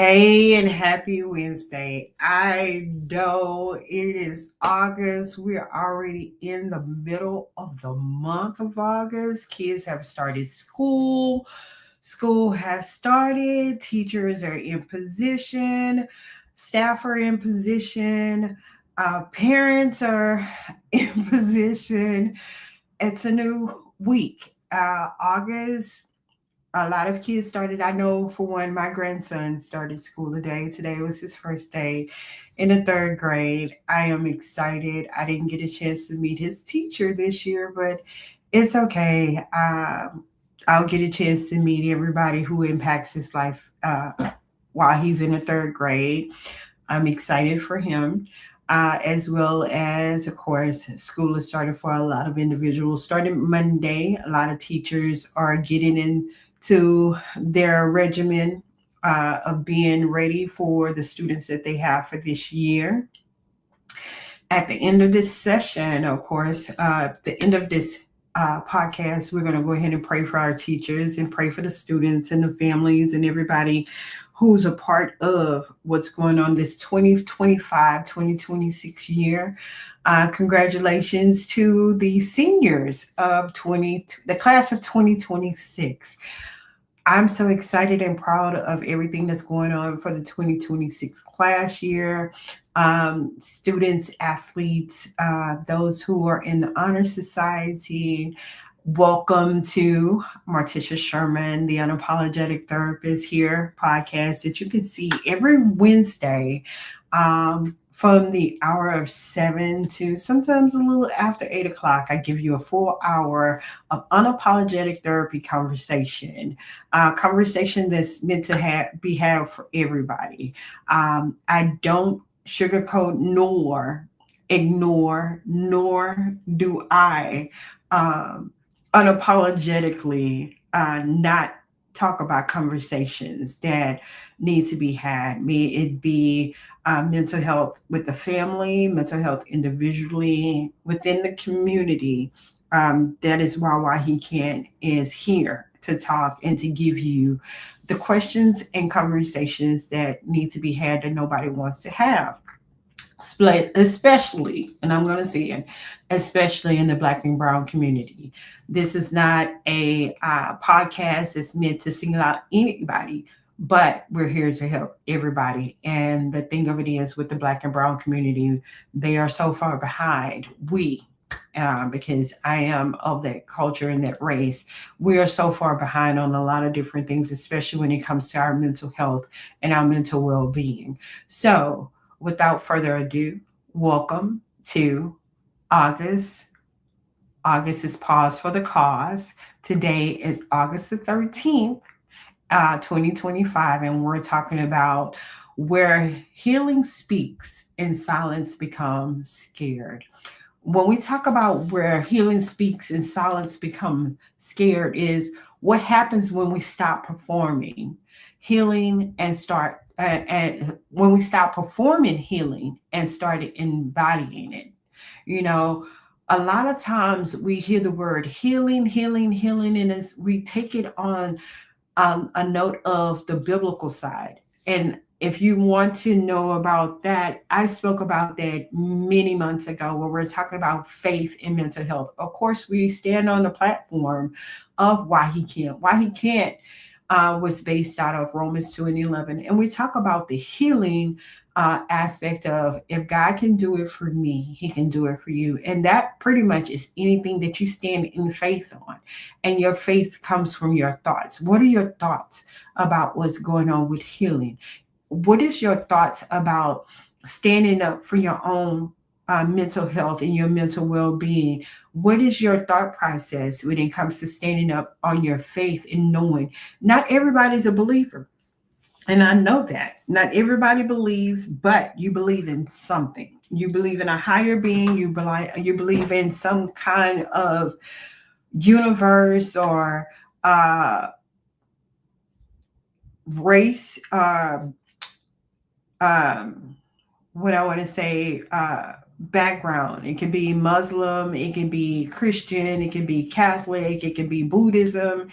Hey, and happy Wednesday. I know it is August. We're already in the middle of the month of August. Kids have started school. School has started. Teachers are in position. Staff are in position. Parents are in position. It's a new week. August, a lot of kids started. I know for one, my grandson started school today. Today was his first day in the third grade. I am excited. I didn't get a chance to meet his teacher this year, but it's okay. I'll get a chance to meet everybody who impacts his life while he's in the third grade. I'm excited for him. As well as, of course, school has started for a lot of individuals. Starting Monday, a lot of teachers are getting into their regimen of being ready for the students that they have for this year. At the end of this session, of course, the end of this podcast, we're going to go ahead and pray for our teachers and pray for the students and the families and everybody who's a part of what's going on this 2025-2026 year. Congratulations to the seniors of the class of 2026. I'm so excited and proud of everything that's going on for the 2026 class year. Students, athletes, those who are in the Honor Society, welcome to Martisha Sherman, the Unapologetic Therapist here podcast that you can see every Wednesday. From the hour of 7 to sometimes a little after 8 o'clock, I give you a full hour of unapologetic therapy conversation that's meant to be had for everybody. I don't sugarcoat nor ignore, nor do I unapologetically not talk about conversations that need to be had. May it be mental health with the family, mental health individually, within the community. That is why he can is here to talk and to give you the questions and conversations that need to be had that nobody wants to have. Especially, and I'm going to say it, especially in the Black and Brown community. This is not a podcast that's meant to single out anybody, but we're here to help everybody. And the thing of it is, with the Black and Brown community, they are so far behind. Because I am of that culture and that race, we are so far behind on a lot of different things, especially when it comes to our mental health and our mental well being. So, without further ado, welcome to August. August is Pause for the Cause. Today is August the 13th, 2025, and we're talking about where healing speaks and silence becomes scared. When we talk about where healing speaks and silence becomes scared, is what happens when we stop performing healing and when we stop performing healing and started embodying it. You know, a lot of times we hear the word healing, healing, healing, and we take it on a note of the biblical side. And if you want to know about that, I spoke about that many months ago where we're talking about faith and mental health. Of course, we stand on the platform of why he can't. Why he can't was based out of Romans 2 and 11. And we talk about the healing aspect of, if God can do it for me, he can do it for you. And that pretty much is anything that you stand in faith on. And your faith comes from your thoughts. What are your thoughts about what's going on with healing? What is your thoughts about standing up for your own mental health and your mental well-being? What is your thought process when it comes to standing up on your faith and knowing not everybody's a believer? And I know that not everybody believes, but you believe in something. You believe in a higher being. You believe in some kind of universe or race. What I want to say, background. It can be Muslim, it can be Christian, it can be Catholic, it can be Buddhism,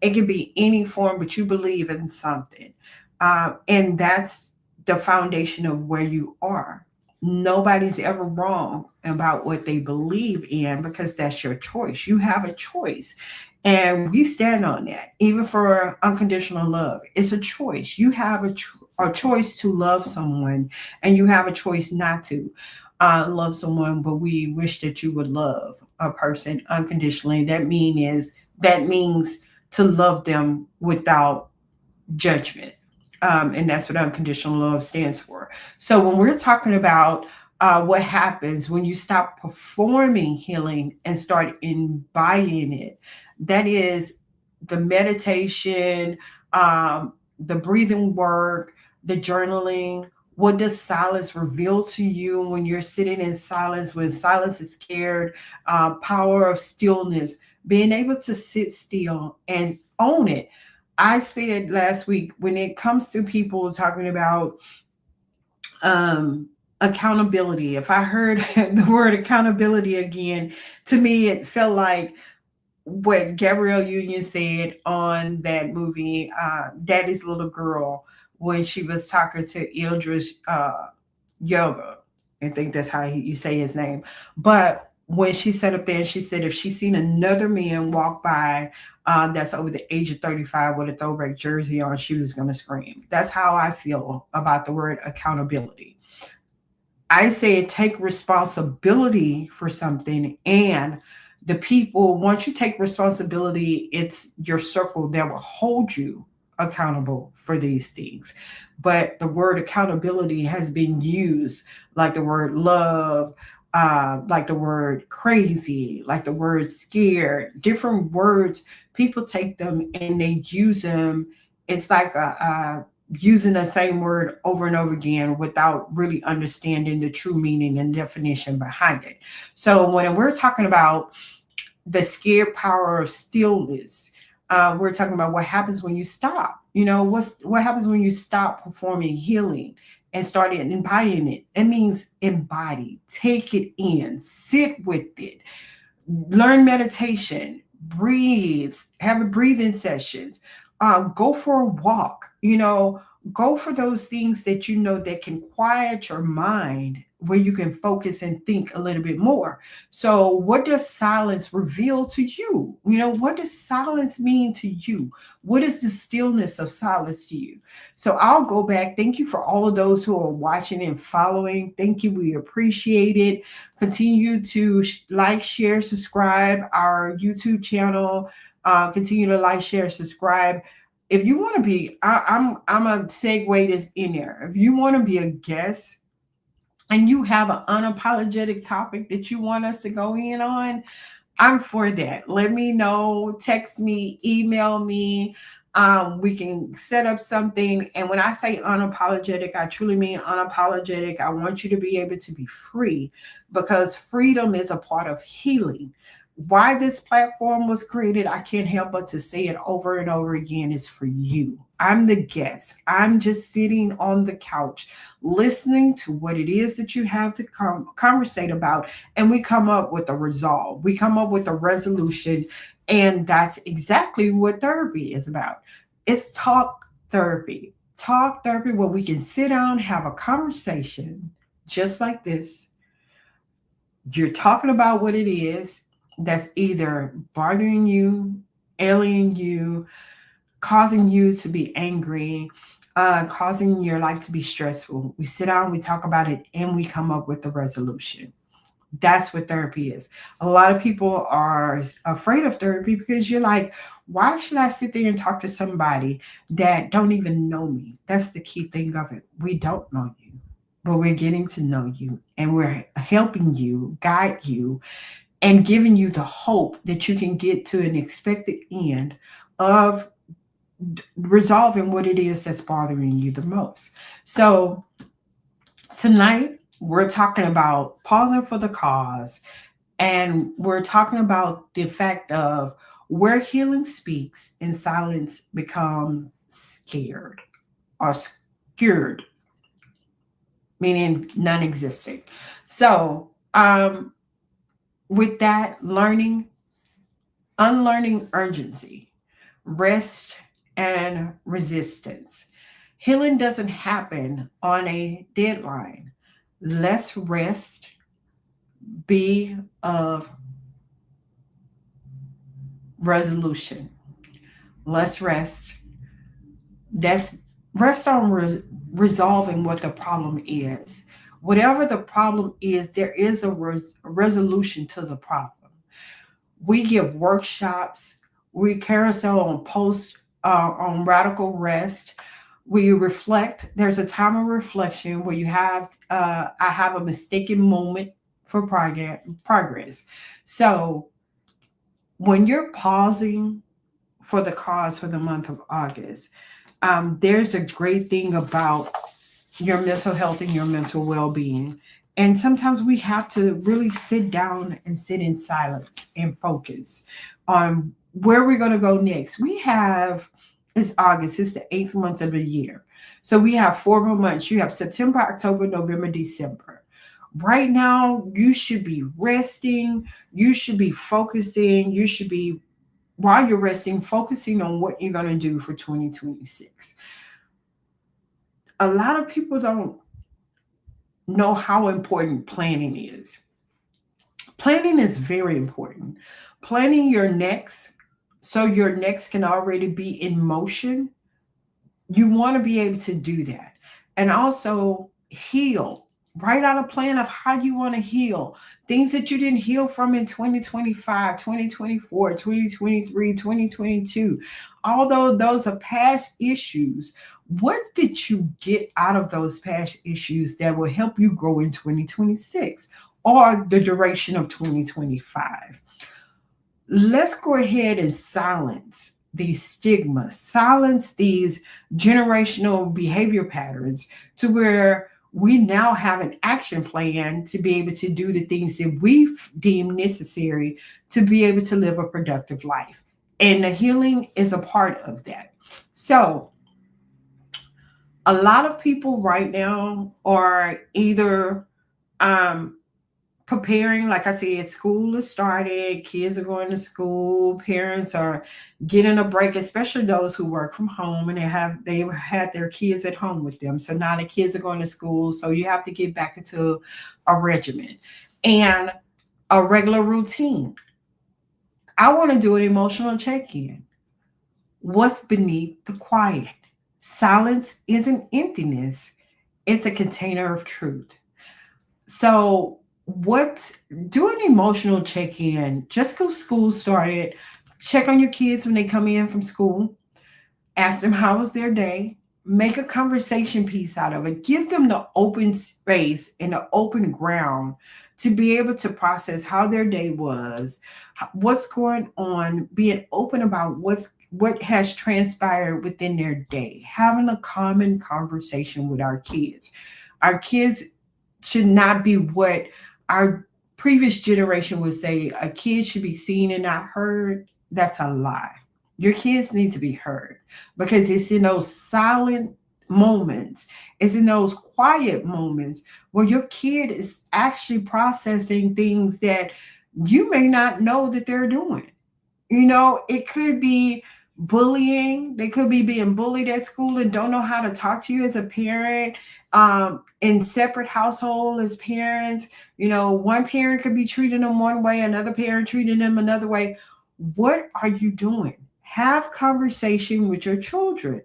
it can be any form, but you believe in something. And that's the foundation of where you are. Nobody's ever wrong about what they believe in because that's your choice. You have a choice. And we stand on that. Even for unconditional love, it's a choice. You have a choice to love someone, and you have a choice not to love someone. But we wish that you would love a person unconditionally. That means to love them without judgment. And that's what unconditional love stands for. So when we're talking about what happens when you stop performing healing and start embodying it, that is the meditation, the breathing work, the journaling. What does silence reveal to you when you're sitting in silence, when silence is scared? Power of stillness, being able to sit still and own it. I said last week, when it comes to people talking about accountability, if I heard the word accountability again, to me, it felt like what Gabrielle Union said on that movie, Daddy's Little Girl, when she was talking to Idris Yoga. I think that's how you say his name. But when she sat up there and she said if she seen another man walk by that's over the age of 35 with a throwback jersey on, she was going to scream. That's how I feel about the word accountability. I say take responsibility for something, and the people, once you take responsibility, it's your circle that will hold you accountable for these things. But the word accountability has been used like the word love, like the word crazy, like the word scared, different words. People take them and they use them. It's like using the same word over and over again without really understanding the true meaning and definition behind it. So when we're talking about the scared power of stillness, we're talking about what happens when you stop. What happens when you stop performing healing and start embodying it. It means embody, take it in, sit with it, learn meditation, breathe, have a breathing sessions, go for a walk, go for those things that that can quiet your mind where you can focus and think a little bit more. So what does silence reveal to you? What does silence mean to you? What is the stillness of silence to you? So I'll go back. Thank you for all of those who are watching and following. Thank you. We appreciate it. Continue to like, share, subscribe our YouTube channel. Continue to like, share, subscribe. If you want to be, I'm a segue this in there. If you want to be a guest and you have an unapologetic topic that you want us to go in on, I'm for that. Let me know, text me, email me. We can set up something. And when I say unapologetic, I truly mean unapologetic. I want you to be able to be free, because freedom is a part of healing. Why this platform was created, I can't help but to say it over and over again, is for you. I'm the guest. I'm just sitting on the couch listening to what it is that you have to conversate about, and we come up with a resolve. We come up with a resolution, and that's exactly what therapy is about. It's talk therapy. Talk therapy where we can sit down, have a conversation just like this. You're talking about what it is that's either bothering you, alienating you, causing you to be angry, causing your life to be stressful. We sit down, we talk about it, and we come up with a resolution. That's what therapy is. A lot of people are afraid of therapy because you're like, why should I sit there and talk to somebody that don't even know me? That's the key thing of it. We don't know you, but we're getting to know you, and we're helping you, guide you, and giving you the hope that you can get to an expected end of resolving what it is that's bothering you the most. So tonight we're talking about pausing for the cause, and we're talking about the fact of where healing speaks and silence becomes scared or scared, meaning non-existent. So with that, unlearning urgency, rest, and resistance. Healing doesn't happen on a deadline. Let's rest, be of resolution. Let's rest. That's rest on resolving what the problem is. Whatever the problem is, there is a resolution to the problem. We give workshops. We carousel on post on radical rest. We reflect. There's a time of reflection where you have I have a mistaken moment for progress. So when you're pausing for the cause for the month of August, there's a great thing about your mental health and your mental well-being. And sometimes we have to really sit down and sit in silence and focus on where we're going to go next. We have It's August, it's the eighth month of the year. So we have 4 more months. You have September, October, November, December. Right now, you should be resting, you should be focusing, you should be, while you're resting, focusing on what you're going to do for 2026. A lot of people don't know how important planning is. Planning is very important. Planning your next so your next can already be in motion. You want to be able to do that. And also heal. Write out a plan of how you want to heal. Things that you didn't heal from in 2025, 2024, 2023, 2022. Although those are past issues, what did you get out of those past issues that will help you grow in 2026 or the duration of 2025? Let's go ahead and silence these stigmas, silence these generational behavior patterns to where we now have an action plan to be able to do the things that we deem necessary to be able to live a productive life. And the healing is a part of that. So, a lot of people right now are either um, preparing, like I said, school is started, kids are going to school, parents are getting a break, especially those who work from home and they had their kids at home with them. So now the kids are going to school, so you have to get back into a regimen and a regular routine. I want to do an emotional check-in. What's beneath the quiet? Silence isn't emptiness, it's a container of truth. So, what do an emotional check in? Just go school started. Check on your kids when they come in from school. Ask them how was their day. Make a conversation piece out of it. Give them the open space and the open ground to be able to process how their day was, what's going on, being open about what has transpired within their day, having a common conversation with our kids. Our kids should not be what our previous generation would say a kid should be seen and not heard. That's a lie. Your kids need to be heard because it's in those silent moments, it's in those quiet moments where your kid is actually processing things that you may not know that they're doing. It could be bullying. They could be being bullied at school and don't know how to talk to you as a parent. In separate household as parents, one parent could be treating them one way, another parent treating them another way. What are you doing? Have conversation with your children.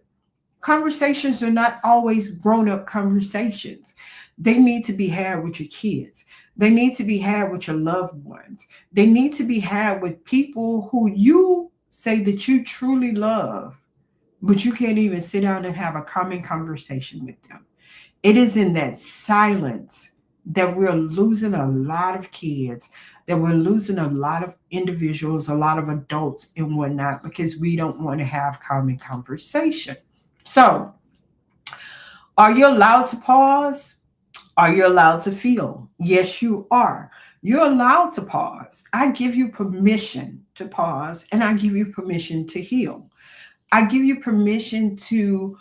Conversations are not always grown-up conversations. They need to be had with your kids. They need to be had with your loved ones. They need to be had with people who you say that you truly love, but you can't even sit down and have a common conversation with them. It is in that silence that we're losing a lot of kids, that we're losing a lot of individuals, a lot of adults and whatnot, because we don't want to have common conversation. So, are you allowed to pause? Are you allowed to feel? Yes, you are. You're allowed to pause. I give you permission to pause and I give you permission to heal. I give you permission to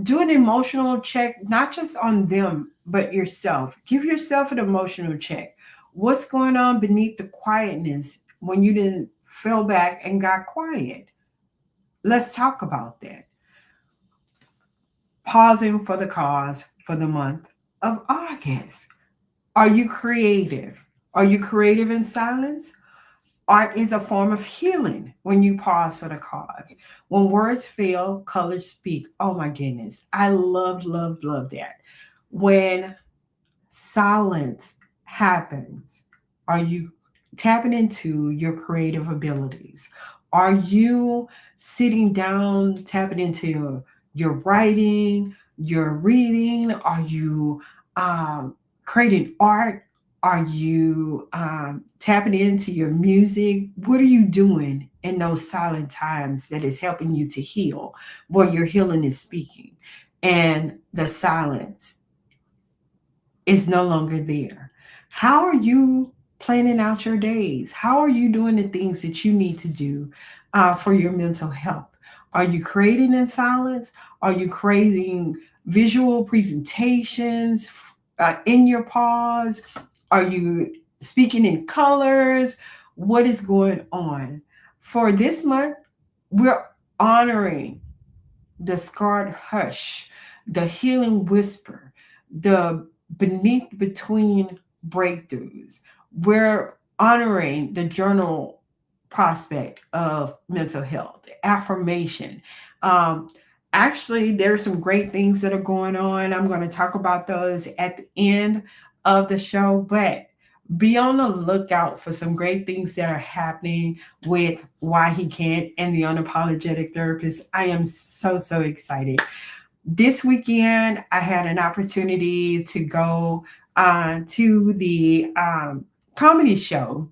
do an emotional check, not just on them, but yourself. Give yourself an emotional check. What's going on beneath the quietness when you didn't fell back and got quiet? Let's talk about that. pausing for the cause for the month of August. Are you creative? Are you creative in silence? Art is a form of healing when you pause for the cause. When words fail, colors speak. Oh my goodness. I love, love, love that. When silence happens, are you tapping into your creative abilities? Are you sitting down, tapping into your writing, your reading? Are you creating art? Are you tapping into your music? What are you doing in those silent times that is helping you to heal, where your healing is speaking and the silence is no longer there? How are you planning out your days? How are you doing the things that you need to do for your mental health? Are you creating in silence? Are you creating visual presentations in your pause? Are you speaking in colors? What is going on? For this month, we're honoring the scarred hush, the healing whisper, the beneath between breakthroughs. We're honoring the journal prospect of mental health, affirmation. Um, Actually, there's some great things that are going on. I'm going to talk about those at the end of the show, but be on the lookout for some great things that are happening with Why He Can't and the Unapologetic Therapist. I am so, so excited. This weekend, I had an opportunity to go to the comedy show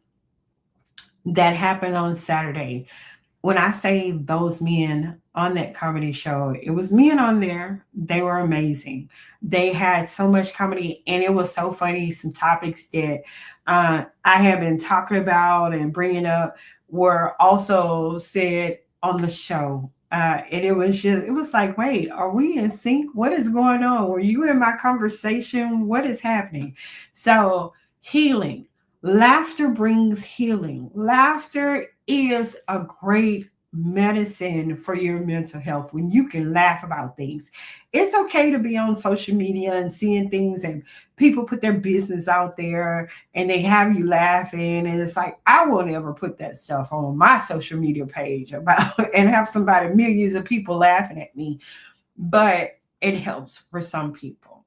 that happened on Saturday. When I say those men on that comedy show, it was men on there. They were amazing. They had so much comedy, and it was so funny. Some topics that I have been talking about and bringing up were also said on the show. And it was like, wait, are we in sync? What is going on? Were you in my conversation? What is happening? So, healing. Laughter brings healing. Laughter is a great medicine for your mental health when you can laugh about things. It's okay to be on social media and seeing things and people put their business out there and they have you laughing. And it's like, I will never put that stuff on my social media page about and have somebody, millions of people laughing at me. But it helps for some people.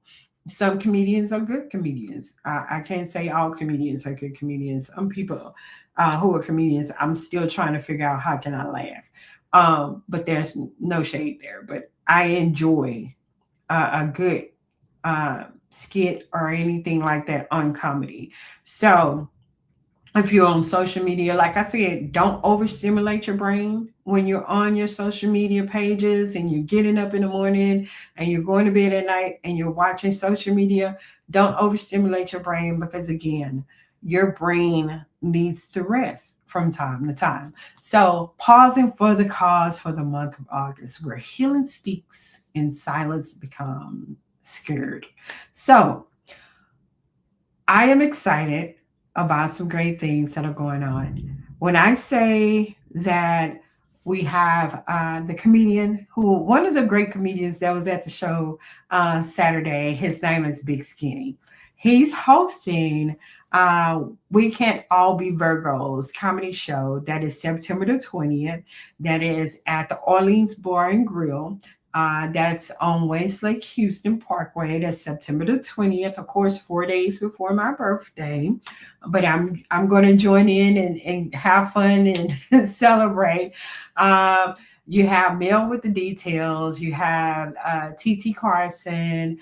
Some comedians are good comedians. I can't say all comedians are good comedians. Some people who are comedians, I'm still trying to figure out how can I laugh. But there's no shade there. But I enjoy a good skit or anything like that on comedy. So if you're on social media, like I said, don't overstimulate your brain when you're on your social media pages and you're getting up in the morning and you're going to bed at night and you're watching social media. Don't overstimulate your brain because, again, your brain needs to rest from time to time. So, pausing for the cause for the month of August, where healing speaks and silence becomes scared. So, I am excited about some great things that are going on. When I say that we have the comedian who, one of the great comedians that was at the show Saturday, his name is Big Skinny. He's hosting We Can't All Be Virgos comedy show that is September the 20th. That is at the Orleans Bar and Grill. That's on Westlake Houston Parkway. That's September the 20th, of course, 4 days before my birthday. But I'm going to join in and have fun and celebrate. You have Mel with the details. You have TT Carson.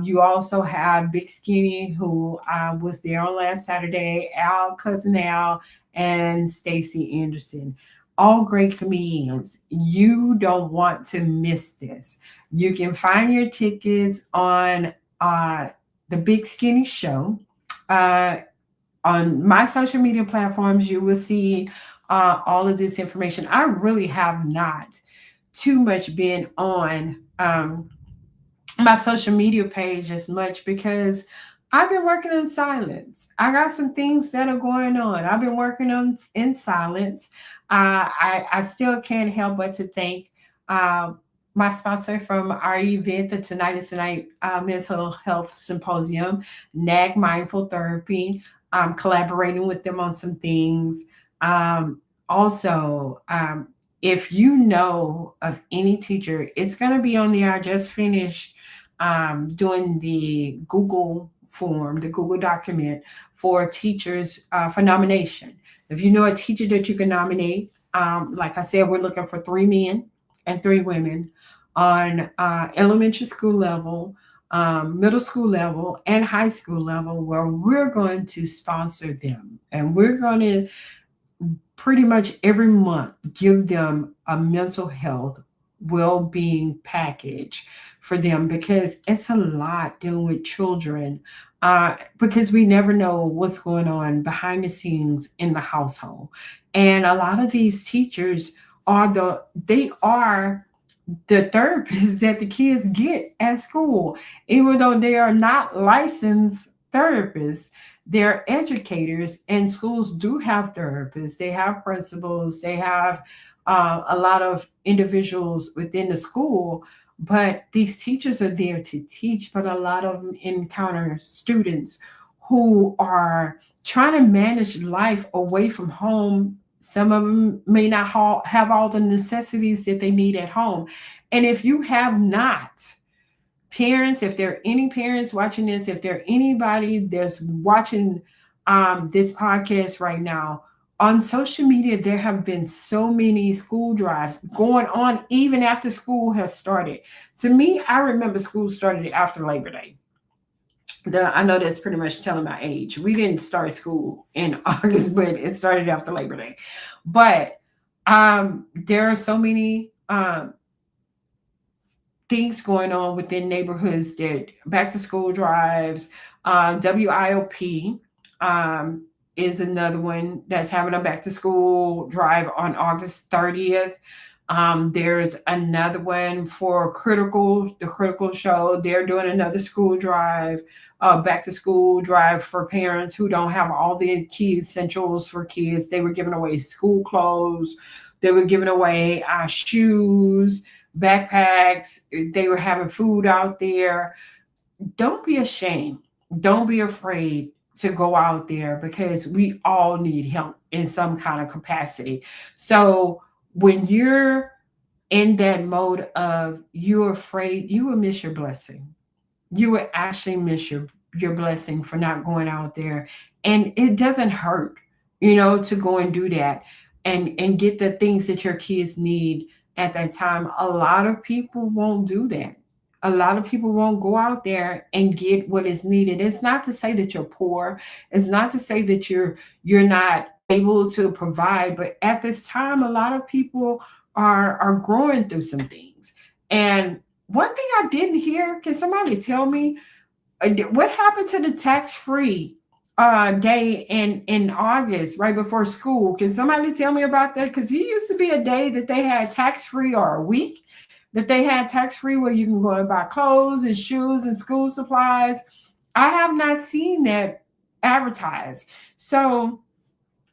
You also have Big Skinny, who was there on last Saturday, Al, Cousin Al, and Stacy Anderson. All great comedians. You don't want to miss this. You can find your tickets on the Big Skinny Show. Uh, on my social media platforms, you will see all of this information. I really have not too much been on my social media page as much because I've been working in silence. I got some things that are going on. I've been working on in silence. I still can't help but to think my sponsor from our event, the Tonight is Tonight Mental Health Symposium, NAG Mindful Therapy. I'm collaborating with them on some things. Also, if you know of any teacher, it's going to be on there. I just finished doing the Google form, the Google document for teachers for nomination. If you know a teacher that you can nominate, like I said, we're looking for 3 men and 3 women on elementary school level, middle school level, and high school level, where we're going to sponsor them. And we're going to pretty much every month give them a mental health well-being package for them, because it's a lot dealing with children, because we never know what's going on behind the scenes in the household. And a lot of these teachers are the therapists that the kids get at school, even though they are not licensed therapists. They're educators, and schools do have therapists. They have principals. They have a lot of individuals within the school, but these teachers are there to teach. But a lot of them encounter students who are trying to manage life away from home. Some of them may not have all the necessities that they need at home. And if you have not, parents, if there are any parents watching this, if there are anybody that's watching this podcast right now, on social media, there have been so many school drives going on even after school has started. To me, I remember school started after Labor Day. I know that's pretty much telling my age. We didn't start school in August, but it started after Labor Day. But there are so many things going on within neighborhoods, that back to school drives. WIOP is another one that's having a back to school drive on August 30th. There's another one for the Critical Show. They're doing another school drive, back to school drive for parents who don't have all the key essentials for kids. They were giving away school clothes. They were giving away shoes, backpacks. They were having food out there. Don't be ashamed. Don't be afraid to go out there, because we all need help in some kind of capacity. So when you're in that mode of you're afraid, you will miss your blessing. You would actually miss your blessing for not going out there. And it doesn't hurt, to go and do that, and get the things that your kids need at that time. A lot of people won't do that. A lot of people won't go out there and get what is needed. It's not to say that you're poor. It's not to say that you're not able to provide, but at this time, a lot of people are growing through some things. And one thing I didn't hear, can somebody tell me what happened to the tax-free day in August, right before school? Can somebody tell me about that? Because it used to be a day that they had tax-free, or a week that they had tax-free, where you can go and buy clothes and shoes and school supplies. I have not seen that advertised. So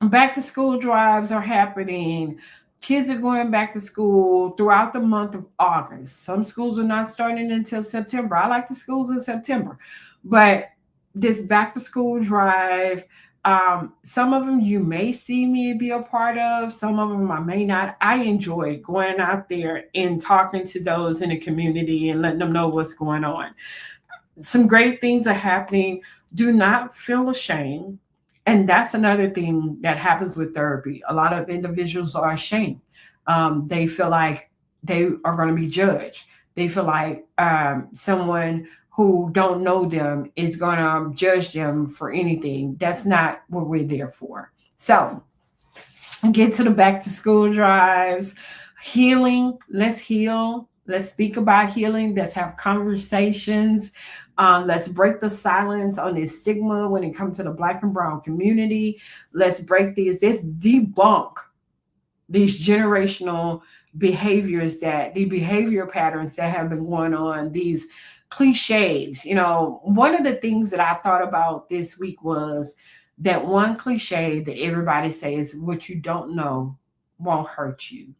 back to school drives are happening. Kids are going back to school throughout the month of August. Some schools are not starting until September. I like the schools in September. But this back to school drive, some of them you may see me be a part of, some of them I may not. I enjoy going out there and talking to those in the community and letting them know what's going on. Some great things are happening. Do not feel ashamed. And that's another thing that happens with therapy. A lot of individuals are ashamed. They feel like they are going to be judged. They feel like someone who don't know them is going to judge them for anything. That's not what we're there for. So get to the back to school drives. Healing. Let's heal. Let's speak about healing. Let's have conversations. Let's break the silence on this stigma when it comes to the Black and Brown community. Let's break let's debunk these generational behaviors, the behavior patterns that have been going on, these cliches. One of the things that I thought about this week was that one cliche that everybody says, what you don't know won't hurt you.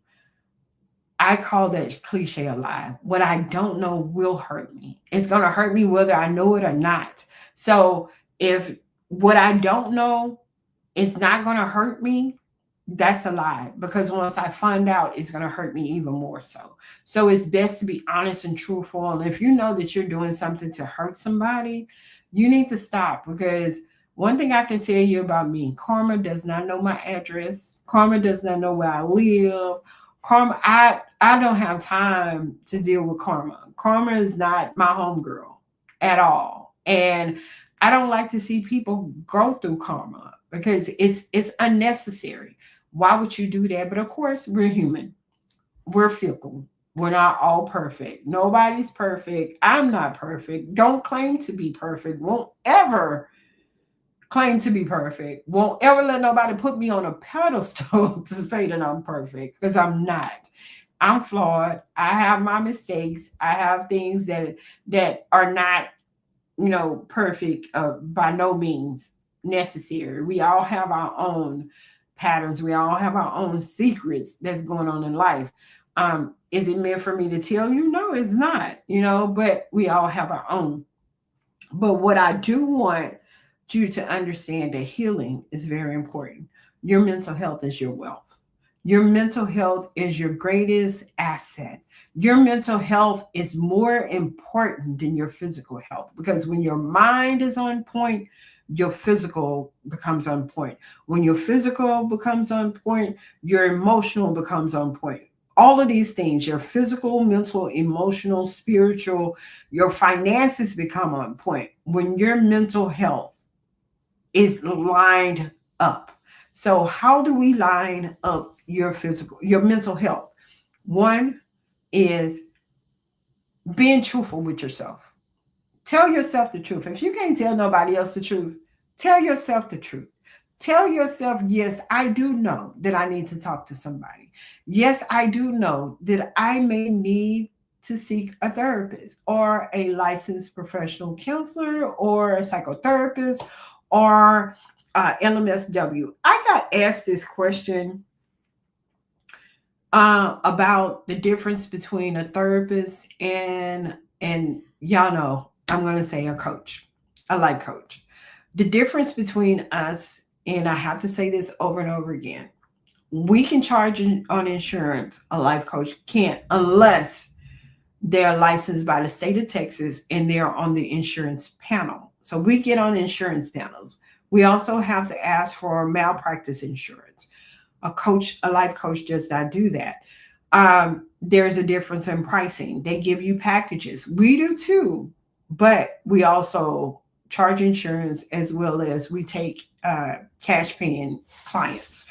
I call that cliche a lie. What I don't know will hurt me. It's going to hurt me whether I know it or not. So if what I don't know is not going to hurt me, that's a lie, because once I find out, it's going to hurt me even more so. So it's best to be honest and truthful. And if you know that you're doing something to hurt somebody, you need to stop, because one thing I can tell you about me, Karma does not know my address. Karma does not know where I live. Karma, I don't have time to deal with Karma. Karma is not my homegirl at all. And I don't like to see people go through karma because it's unnecessary. Why would you do that? But of course, we're human. We're fickle. We're not all perfect. Nobody's perfect. I'm not perfect. Don't claim to be perfect. Won't ever claim to be perfect. Won't ever let nobody put me on a pedestal to say that I'm perfect, because I'm not. I'm flawed. I have my mistakes. I have things that are not, perfect, by no means necessary. We all have our own patterns. We all have our own secrets that's going on in life. Is it meant for me to tell you? No, it's not, but we all have our own. But what I do want you to understand, that healing is very important. Your mental health is your wealth. Your mental health is your greatest asset. Your mental health is more important than your physical health, because when your mind is on point, your physical becomes on point. When your physical becomes on point, your emotional becomes on point. All of these things, your physical, mental, emotional, spiritual, your finances become on point when your mental health is lined up. So, how do we line up your mental health? One is being truthful with yourself. Tell yourself the truth. If you can't tell nobody else the truth, tell yourself the truth. Tell yourself, yes, I do know that I need to talk to somebody. Yes, I do know that I may need to seek a therapist or a licensed professional counselor or a psychotherapist or LMSW. I got asked this question about the difference between a therapist and y'all know I'm going to say a coach, a life coach. The difference between us, and I have to say this over and over again, we can charge on insurance. A life coach can't, unless they're licensed by the state of Texas and they're on the insurance panel. So we get on insurance panels. We also have to ask for malpractice insurance. A life coach does not do that. There's a difference in pricing. They give you packages. We do too, but we also charge insurance as well as we take cash paying clients.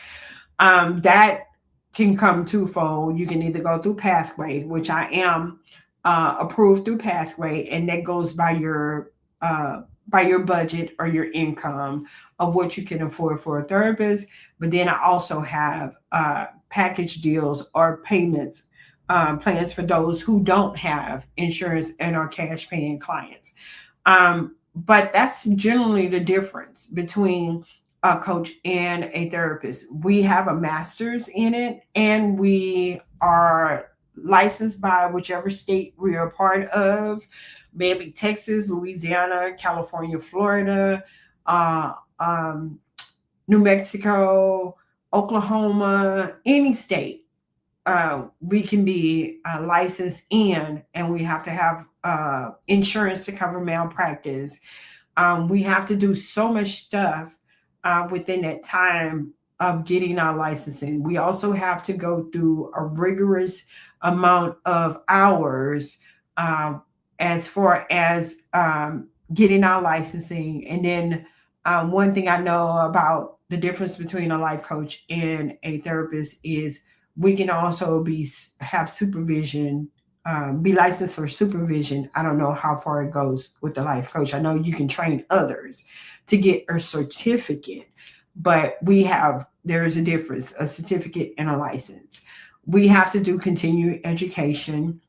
That can come twofold. You can either go through Pathway, which I am approved through Pathway, and that goes by your budget or your income of what you can afford for a therapist. But then I also have package deals or payments plans for those who don't have insurance and are cash paying clients. But that's generally the difference between a coach and a therapist. We have a master's in it, and we are licensed by whichever state we are part of, maybe Texas, Louisiana, California, Florida, uh, um, New Mexico, Oklahoma, any state. We can be licensed in, and we have to have insurance to cover malpractice. We have to do so much stuff within that time of getting our licensing. We also have to go through a rigorous amount of hours as far as getting our licensing. And then one thing I know about the difference between a life coach and a therapist is we can also have supervision, be licensed for supervision. I don't know how far it goes with the life coach. I know you can train others to get a certificate, but there is a difference, a certificate and a license. We have to do continued education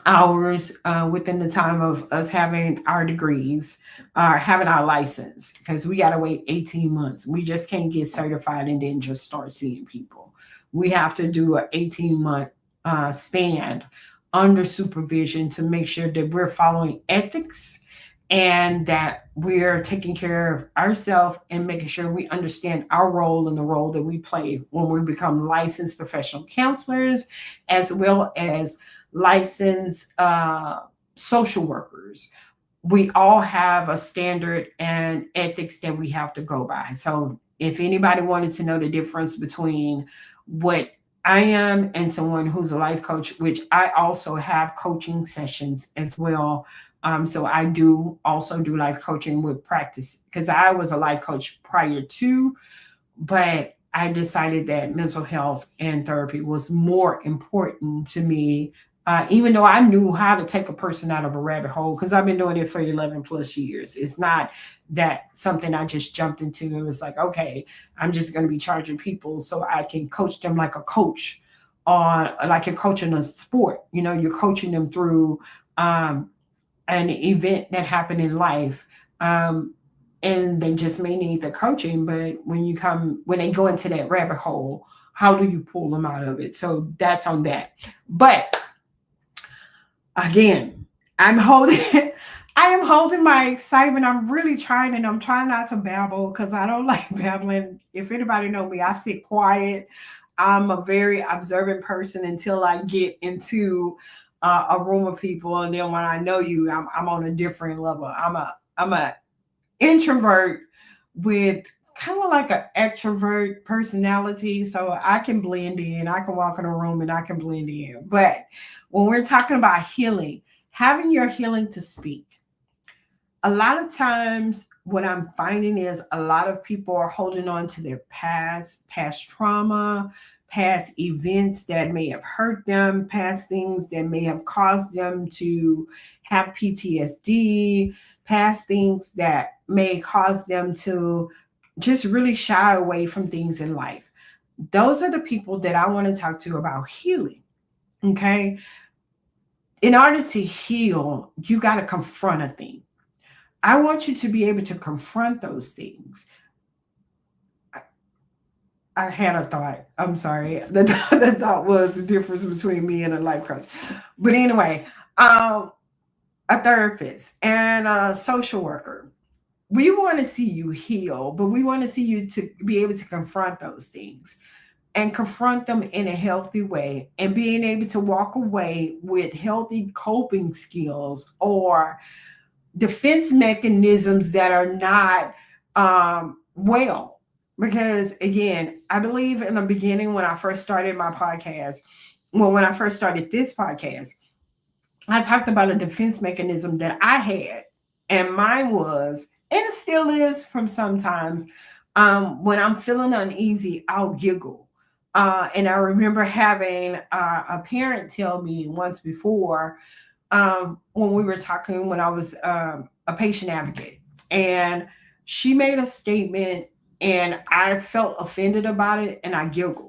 hours within the time of us having our degrees, having our license, because we got to wait 18 months. We just can't get certified and then just start seeing people. We have to do an 18-month stand under supervision to make sure that we're following ethics and that we're taking care of ourselves and making sure we understand our role and the role that we play when we become licensed professional counselors, as well as licensed social workers. We all have a standard and ethics that we have to go by. So if anybody wanted to know the difference between what I am and someone who's a life coach, which I also have coaching sessions as well. So I do also do life coaching with practice because I was a life coach prior to, but I decided that mental health and therapy was more important to me, even though I knew how to take a person out of a rabbit hole because I've been doing it for 11 plus years. It's not that something I just jumped into. It was like, okay, I'm just going to be charging people so I can coach them like a coach on like you're coaching a sport. You know, you're coaching them through um, an event that happened in life. And they just may need the coaching, but when they go into that rabbit hole, how do you pull them out of it? So that's on that. But again, I'm holding I am holding my excitement. I'm really trying, and I'm trying not to babble because I don't like babbling. If anybody know me, I sit quiet. I'm a very observant person until I get into a room of people, and then when I know you, I'm on a different level. I'm a introvert with kind of like an extrovert personality, so I can blend in. I can walk in a room and I can blend in. But when we're talking about healing, having your healing to speak, a lot of times what I'm finding is a lot of people are holding on to their past trauma, past events that may have hurt them, past things that may have caused them to have PTSD, past things that may cause them to just really shy away from things in life. Those are the people that I want to talk to about healing. Okay. In order to heal, you got to confront a thing. I want you to be able to confront those things. I had a thought. I'm sorry. The thought was the difference between me and a life coach. But anyway, um, a therapist and a social worker. We want to see you heal, but we want to see you to be able to confront those things and confront them in a healthy way and being able to walk away with healthy coping skills or defense mechanisms that are not well. Because again, I believe in the beginning when I first started my podcast, well, when I first started this podcast, I talked about a defense mechanism that I had, and mine was, and it still is from sometimes, when I'm feeling uneasy, I'll giggle. And I remember having a parent tell me once before when we were talking when I was a patient advocate, and she made a statement, and I felt offended about it, and I giggled.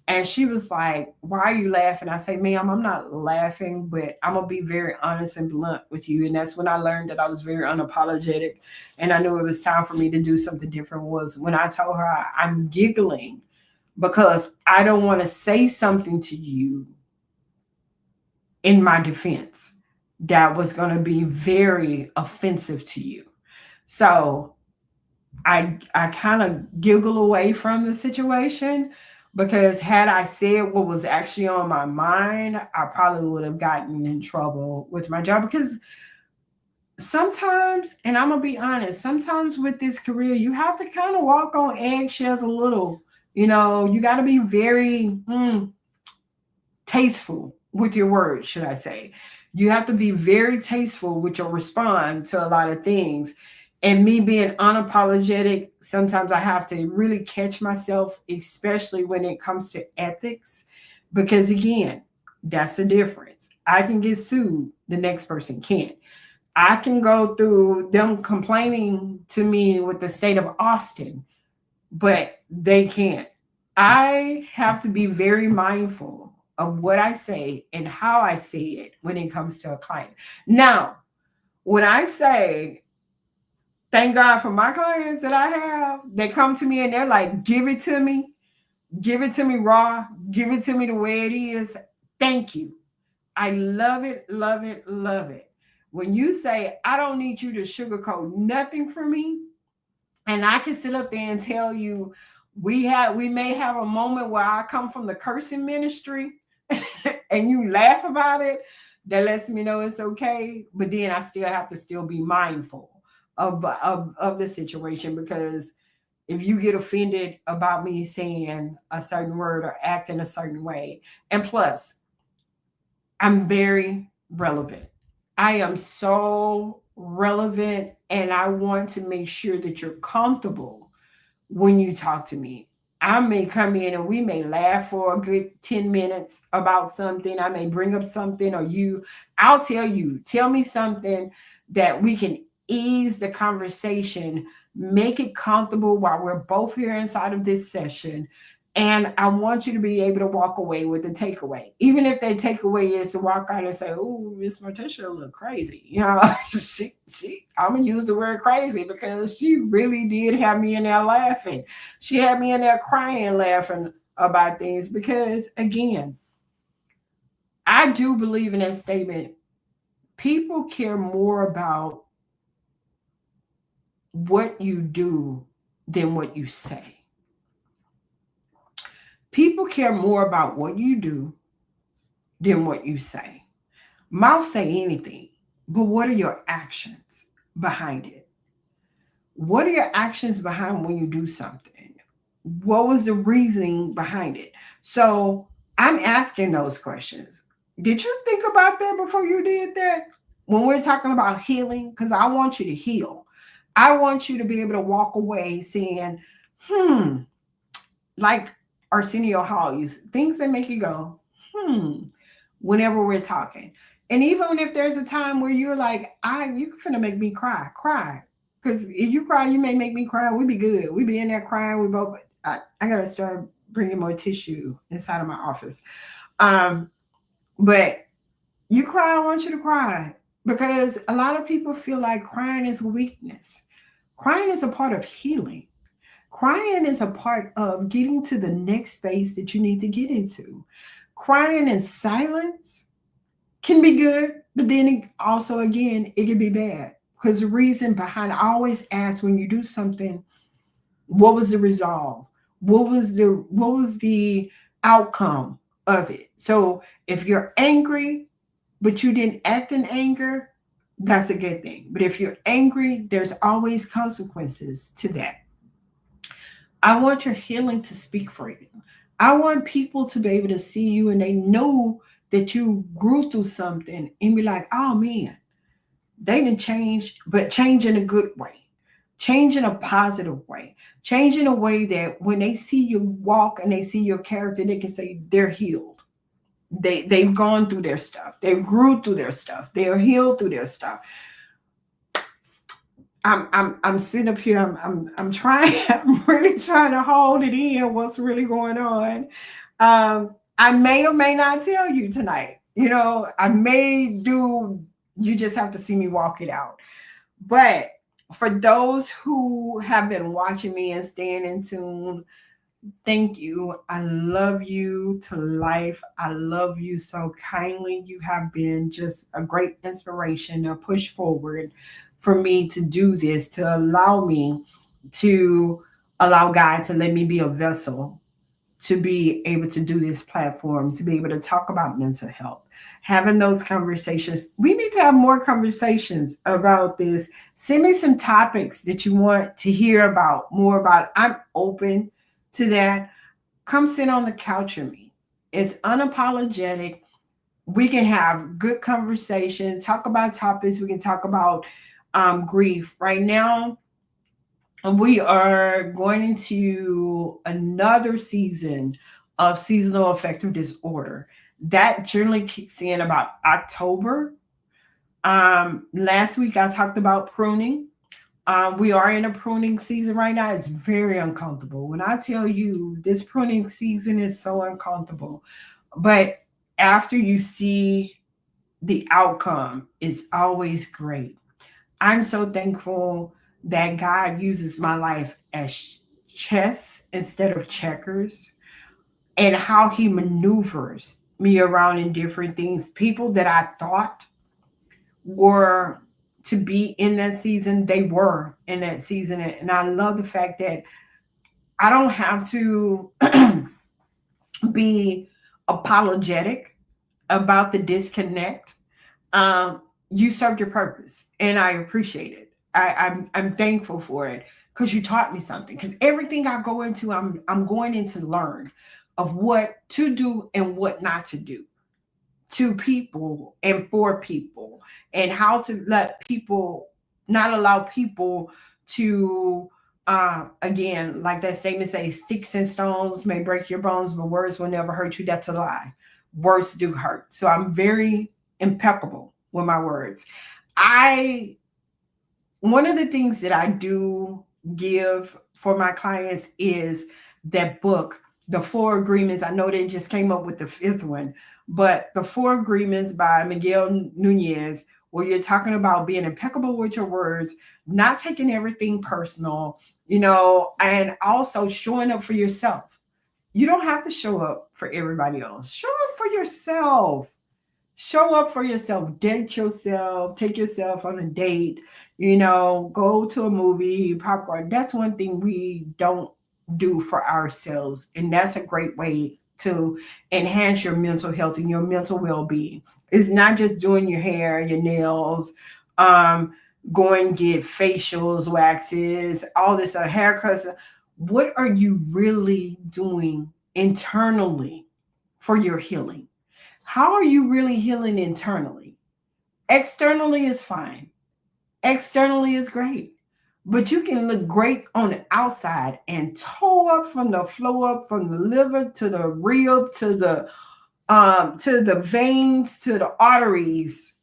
And she was like, "Why are you laughing?" I say, "Ma'am, I'm not laughing, but I'm gonna be very honest and blunt with you." And that's when I learned that I was very unapologetic, and I knew it was time for me to do something different. Was when I told her I'm giggling because I don't want to say something to you in my defense that was going to be very offensive to you. So I kind of giggle away from the situation because had I said what was actually on my mind, I probably would have gotten in trouble with my job. Because sometimes, and I'm gonna be honest, sometimes with this career, you have to kind of walk on eggshells a little. You know, you got to be very tasteful with your words, should I say. You have to be very tasteful with your response to a lot of things. And me being unapologetic, sometimes I have to really catch myself, especially when it comes to ethics, because again, that's the difference. I can get sued, the next person can't. I can go through them complaining to me with the state of Austin, but they can't. I have to be very mindful of what I say and how I say it when it comes to a client. Now, when I say, thank God for my clients that I have, they come to me and they're like, give it to me raw, give it to me the way it is. Thank you. I love it, love it, love it. When you say, I don't need you to sugarcoat nothing for me, and I can sit up there and tell you, we may have a moment where I come from the cursing ministry and you laugh about it, that lets me know it's okay. But then I still have to still be mindful of the situation, because if you get offended about me saying a certain word or acting a certain way, and plus, I'm very relevant. I am so relevant, and I want to make sure that you're comfortable when you talk to me. I may come in and we may laugh for a good 10 minutes about something. I may bring up something, or I'll tell you, tell me something that we can ease the conversation, make it comfortable while we're both here inside of this session. And I want you to be able to walk away with the takeaway. Even if that takeaway is to walk out and say, "Oh, Miss Morticia look crazy." I'm gonna use the word crazy because she really did have me in there laughing. She had me in there crying, laughing about things, because again, I do believe in that statement. People care more about what you do than what you say. People care more about what you do than what you say. Mouth say anything, but what are your actions behind it? What are your actions behind when you do something? What was the reasoning behind it? So I'm asking those questions. Did you think about that before you did that? When we're talking about healing, because I want you to heal. I want you to be able to walk away saying, hmm, like Arsenio Hall used, things that make you go, hmm, whenever we're talking. And even if there's a time where you're like, you finna make me cry, cry. Because if you cry, you may make me cry. We be good. We be in there crying. We both. I gotta start bringing more tissue inside of my office. Um, but you cry. I want you to cry, because a lot of people feel like crying is weakness. Crying is a part of healing. Crying is a part of getting to the next space that you need to get into. Crying in silence can be good, but then also, again, it can be bad. Because the reason behind, I always ask, when you do something, what was the resolve? What was the outcome of it? So if you're angry, but you didn't act in anger, that's a good thing. But if you're angry, there's always consequences to that. I want your healing to speak for you. I want people to be able to see you and they know that you grew through something and be like, oh man, they didn't change, but change in a good way, change in a positive way, change in a way that when they see you walk and they see your character, they can say they're healed. They've gone through their stuff. They grew through their stuff. They are healed through their stuff. I'm sitting up here. I'm trying. I'm really trying to hold it in. What's really going on? I may or may not tell you tonight. I may do. You just have to see me walk it out. But for those who have been watching me and staying in tune, thank you. I love you to life. I love you so kindly. You have been just a great inspiration, a push forward for me to do this, to allow me to allow God to let me be a vessel to be able to do this platform, to be able to talk about mental health, having those conversations. We need to have more conversations about this. Send me some topics that you want to hear about, more about. I'm open to that. Come sit on the couch with me. It's unapologetic. We can have good conversation, talk about topics. We can talk about grief. Right now, we are going into another season of seasonal affective disorder. That generally kicks in about October. Last week I talked about pruning. We are in a pruning season right now. It's very uncomfortable. When I tell you this pruning season is so uncomfortable, but after you see the outcome, it's always great. I'm so thankful that God uses my life as chess instead of checkers, and how he maneuvers me around in different things. People that I thought were to be in that season, they were in that season. And I love the fact that I don't have to be apologetic about the disconnect. um, you served your purpose, and I appreciate it. I'm thankful for it because you taught me something. Because everything I go into, I'm going in to learn of what to do and what not to do to people and for people, and how to let people, not allow people to, again, like that statement says, sticks and stones may break your bones, but words will never hurt you. That's a lie. Words do hurt. So I'm very impeccable with my words. I One of the things that I do give for my clients is that book, The Four Agreements. I know they just came up with the fifth one, but The Four Agreements by Miguel Nunez, where you're talking about being impeccable with your words, not taking everything personal, and also showing up for yourself. You don't have to show up for everybody else. Show up for yourself. Show up for yourself, date yourself, take yourself on a date, go to a movie, popcorn. That's one thing we don't do for ourselves. And that's a great way to enhance your mental health and your mental well-being. It's not just doing your hair, your nails, um, going get facials, waxes, all this haircuts. What are you really doing internally for your healing? How are you really healing internally? Externally is fine. Externally is great. But you can look great on the outside and toe up from the flow up from the liver to the rib to the veins to the arteries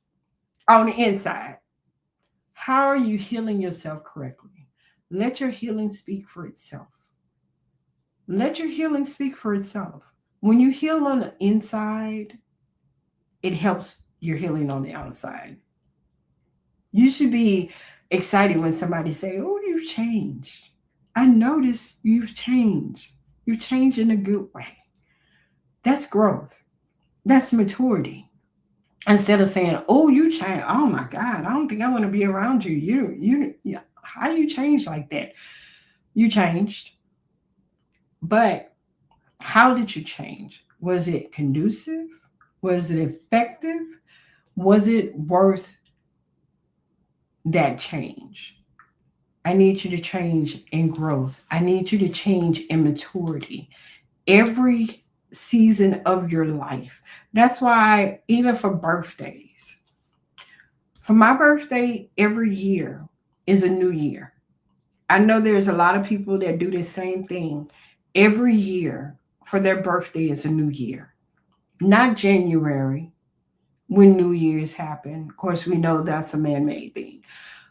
on the inside. How are you healing yourself correctly? Let your healing speak for itself. Let your healing speak for itself. When you heal on the inside, it helps your healing on the outside. You should be excited when somebody say, "Oh, you've changed. I noticed you've changed. You've changed in a good way." That's growth. That's maturity. Instead of saying, "Oh, you changed. Oh my God, I don't think I want to be around you. How you changed like that?" You changed, but how did you change? Was it conducive? Was it effective? Was it worth that change? I need you to change in growth. I need you to change in maturity. Every season of your life. That's why, even for birthdays, for my birthday, every year is a new year. I know there's a lot of people that do the same thing. Every year for their birthday is a new year, not January when New Year's happen. Of course, we know that's a man made thing.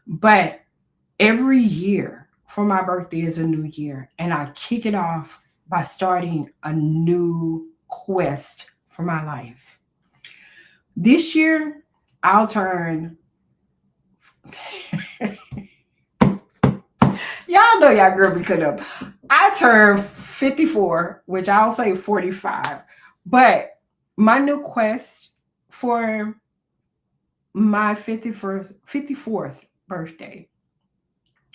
But every year for my birthday is a new year. And I kick it off by starting a new quest for my life. This year, I'll turn, y'all know y'all girl be cut up. I turn 54, which I'll say 45. But my new quest for my 54th birthday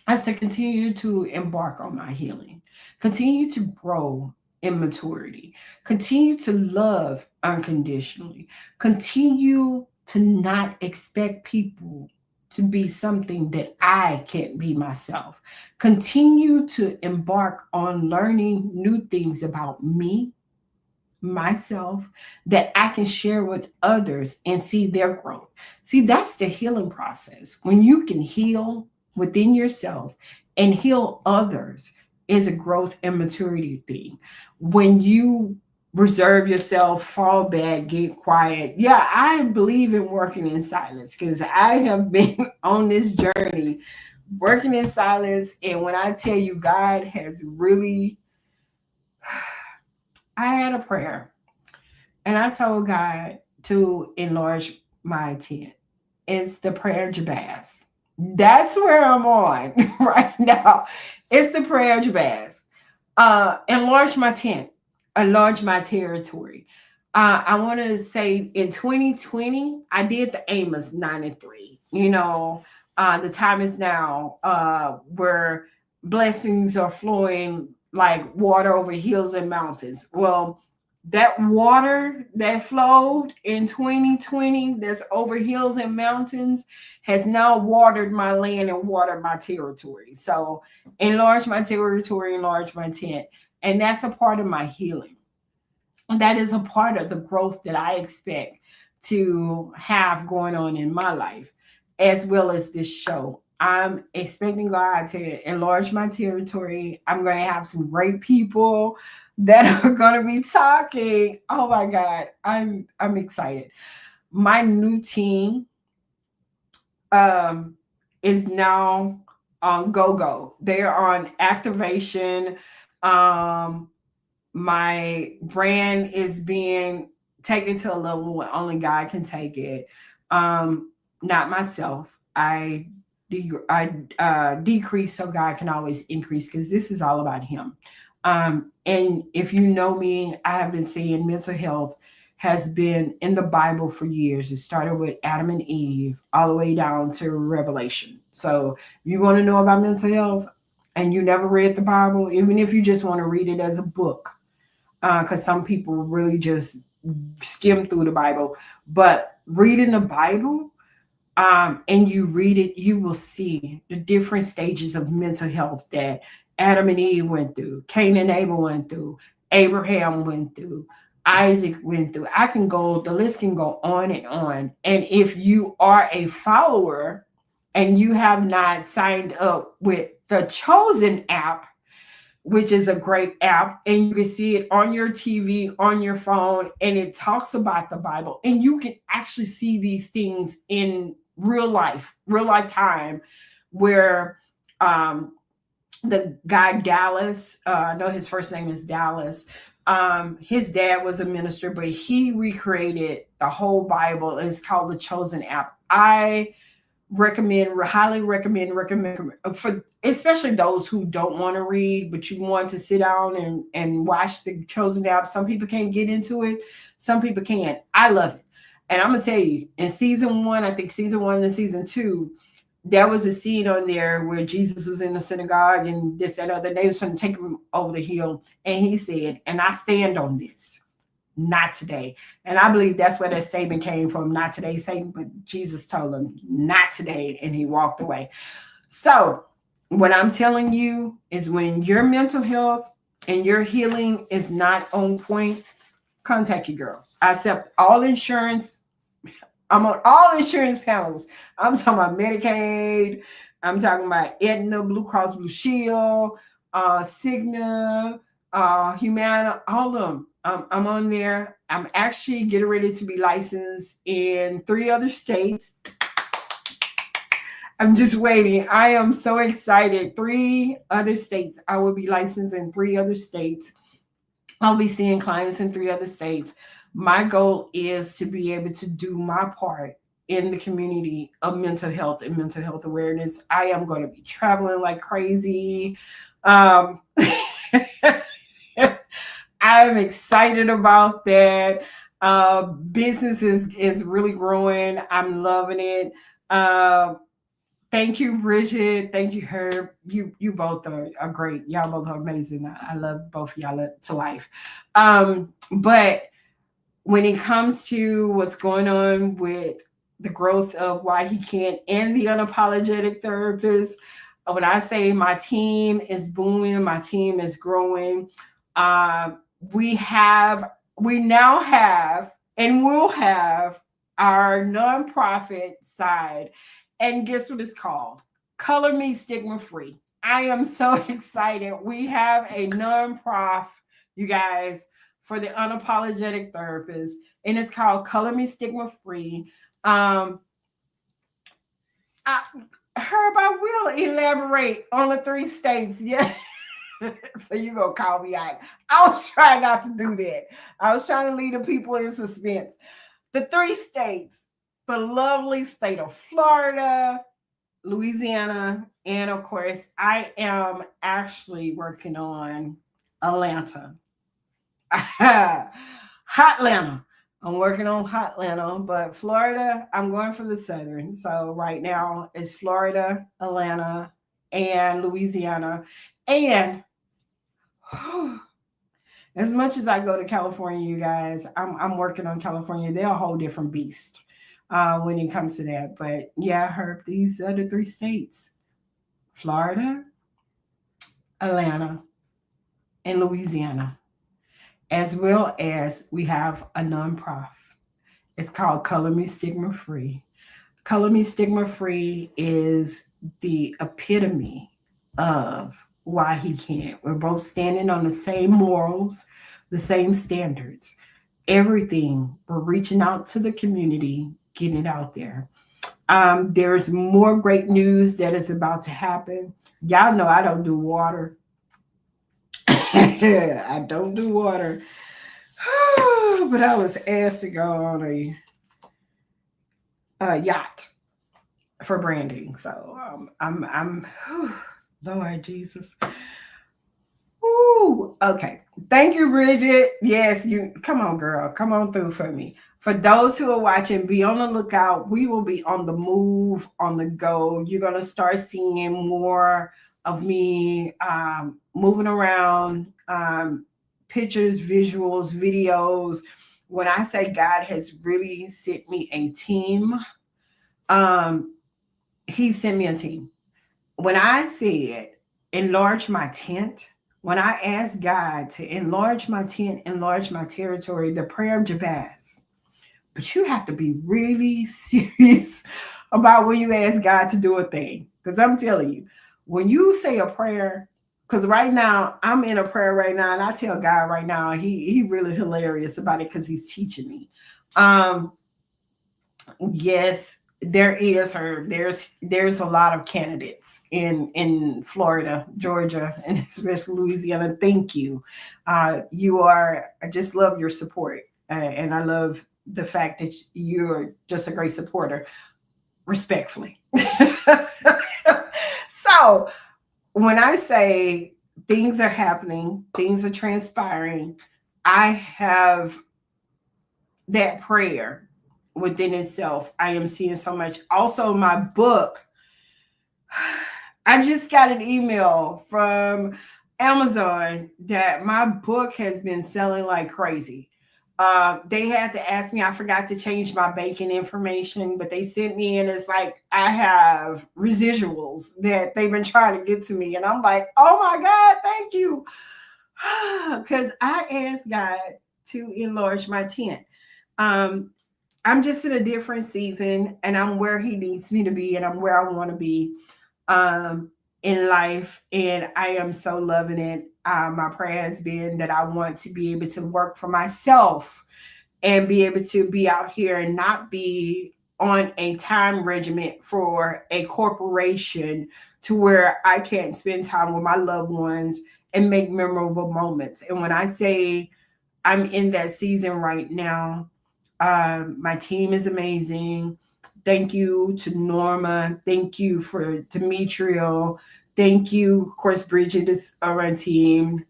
is to continue to embark on my healing, continue to grow in maturity, continue to love unconditionally, continue to not expect people to be something that I can't be myself, continue to embark on learning new things about me, myself, that I can share with others and see their growth. See, that's the healing process. When you can heal within yourself and heal others, is a growth and maturity thing. When you reserve yourself, fall back, get quiet. Yeah, I believe in working in silence because I have been on this journey working in silence. And when I tell you, God has really, I had a prayer. And I told God to enlarge my tent. It's the prayer Jabez. That's where I'm on right now. It's the prayer Jabez. Enlarge my tent, enlarge my territory. I want to say in 2020, I did the Amos 9 and 3. The time is now, where blessings are flowing like water over hills and mountains. Well, that water that flowed in 2020, that's over hills and mountains, has now watered my land and watered my territory. So, enlarge my territory, enlarge my tent. And that's a part of my healing. That is a part of the growth that I expect to have going on in my life, as well as this show. I'm expecting God to enlarge my territory. I'm going to have some great people that are going to be talking. Oh my God, I'm excited. My new team um, is now on go go. They're on activation. Um, my brand is being taken to a level where only God can take it. Not myself. I decrease so God can always increase, because this is all about Him. And if you know me, I have been saying mental health has been in the Bible for years. It started with Adam and Eve, all the way down to Revelation. So you want to know about mental health, and you never read the Bible, even if you just want to read it as a book, because some people really just skim through the Bible. But reading the Bible, and you read it, you will see the different stages of mental health that Adam and Eve went through, Cain and Abel went through, Abraham went through, Isaac went through. The list can go on and on. And if you are a follower and you have not signed up with the Chosen app, which is a great app, and you can see it on your TV, on your phone, and it talks about the Bible, and you can actually see these things in real life time, where um, the guy Dallas, I know his first name is Dallas. His dad was a minister, but he recreated the whole Bible. It's called the Chosen app. I highly recommend for especially those who don't want to read, but you want to sit down and watch the Chosen app. Some people can't get into it, some people can. I love it. And I'm gonna tell you, in season one, I think season one and season two, there was a scene on there where Jesus was in the synagogue and this and other. They was trying to take him over the hill, and he said, "And I stand on this, not today." And I believe that's where that statement came from, not today, Satan. But Jesus told him, not today. And he walked away. So, what I'm telling you is, when your mental health and your healing is not on point, contact your girl. I accept all insurance. I'm on all insurance panels. I'm talking about Medicaid. I'm talking about Aetna, Blue Cross Blue Shield, Cigna, Humana, all of them. I'm on there. I'm actually getting ready to be licensed in 3 other states. I'm just waiting. I am so excited. 3 other states. I will be licensed in 3 other states. I'll be seeing clients in 3 other states. My goal is to be able to do my part in the community of mental health and mental health awareness. I am going to be traveling like crazy. Um, I'm excited about that. Business is really growing. I'm loving it. Thank you, Bridget. Thank you, Herb. You both are great. Y'all both are amazing. I love both of y'all to life. But when it comes to what's going on with the growth of Why He Can't and the Unapologetic Therapist, when I say my team is booming, my team is growing, uh, we now have and will have our nonprofit side. And guess what it's called? Color Me Stigma Free. I am so excited. We have a nonprofit, you guys, for the unapologetic therapist, and it's called Color Me Stigma Free. Herb, I will elaborate on the 3 states. Yes. So you gonna call me out. I was trying not to do that. I was trying to leave the people in suspense. The 3 states, the lovely state of Florida, Louisiana, and of course, I am actually working on Atlanta. Hotlanta. I'm working on Hotlanta, but Florida, I'm going for the southern. So right now it's Florida, Atlanta, and Louisiana. And as much as I go to California, you guys, I'm working on California. They're a whole different beast when it comes to that. But yeah, I heard these other three states: Florida, Atlanta, and Louisiana, as well as we have a nonprofit. It's called Color Me Stigma Free. Color Me Stigma Free is the epitome of why he can't. We're both standing on the same morals, the same standards, everything. We're reaching out to the community, getting it out there. There's more great news that is about to happen. Y'all know I don't do water. I don't do water. But I was asked to go on a yacht for branding. So I'm Lord Jesus. Ooh, okay. Thank you, Bridget. Yes, you come on, girl. Come on through for me. For those who are watching, be on the lookout. We will be on the move, on the go. You're gonna start seeing more of me moving around, pictures, visuals, videos. When I say God has really sent me a team, um, He sent me a team. When I said enlarge my tent, when I asked God to enlarge my tent, enlarge my territory, the prayer of Jabez, but you have to be really serious about when you ask God to do a thing. Because I'm telling you, when you say a prayer, because right now I'm in a prayer right now, and I tell God right now, he really hilarious about it because he's teaching me. Um, yes, there's a lot of candidates in Florida, Georgia, and especially Louisiana. Thank you. I just love your support, and I love the fact that you're just a great supporter, respectfully. So when I say things are happening, things are transpiring, I have that prayer within itself. I am seeing so much. Also, my book, I just got an email from Amazon that my book has been selling like crazy. They had to ask me, I forgot to change my banking information, but they sent me and it's like I have residuals that they've been trying to get to me. And I'm like, oh my God, thank you. Because I asked God to enlarge my tent. Um, I'm just in a different season and I'm where he needs me to be and I'm where I want to be in life. And I am so loving it. My prayer has been that I want to be able to work for myself and be able to be out here and not be on a time regiment for a corporation to where I can't spend time with my loved ones and make memorable moments. And when I say I'm in that season right now, my team is amazing. Thank you to Norma. Thank you for Demetrio. Thank you, of course, Bridget is on our team.